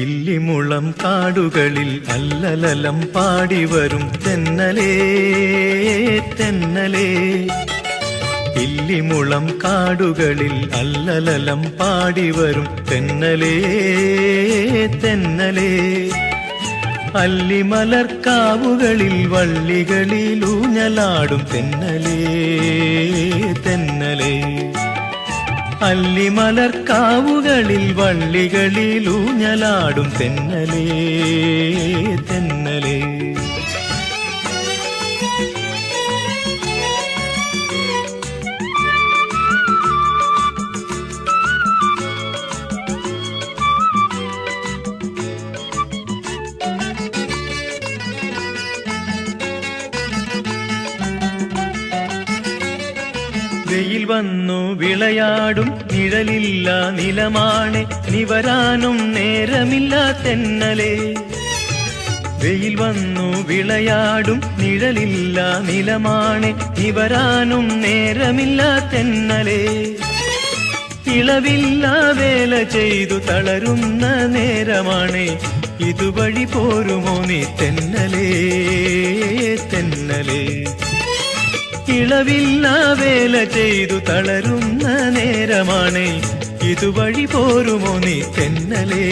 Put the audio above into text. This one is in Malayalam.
ഇല്ലിമുളം കാടുകളിൽ അല്ലലലം പാടിവരും തെന്നലേ തെന്നലേ. ഇല്ലിമുളം കാടുകളിൽ അല്ലലലം പാടിവരും തെന്നലേ തെന്നലേ. അല്ലിമലർക്കാവുകളിൽ വള്ളികളിലൂഞ്ഞലാടും തെന്നലേ തെന്നലേ. അല്ലിമലർക്കാവുകളിൽ വള്ളികളിലൂഞ്ഞലാടും തെന്നലേ തെന്നലേ. വെയിൽ വന്നു വിളയാടും നിഴലില്ല നിലമാണ് നിവരാനും നേരമില്ല തെന്നലേ. വെയിൽ വന്നു വിളയാടും നിഴലില്ല നിലമാണ് നിവരാനും നേരമില്ല തെന്നലേ. ഇളവില്ല വേല ചെയ്തു തളരുന്ന നേരമാണ് ഇതുവഴി പോരുമോ നീ തെന്നലേ തെന്നലേ. ഇളവില്ല വേല ചെയ്തു തളരുന്ന നേരമാണ് ഇതുവഴി പോരുമോ നീ തെന്നലേ.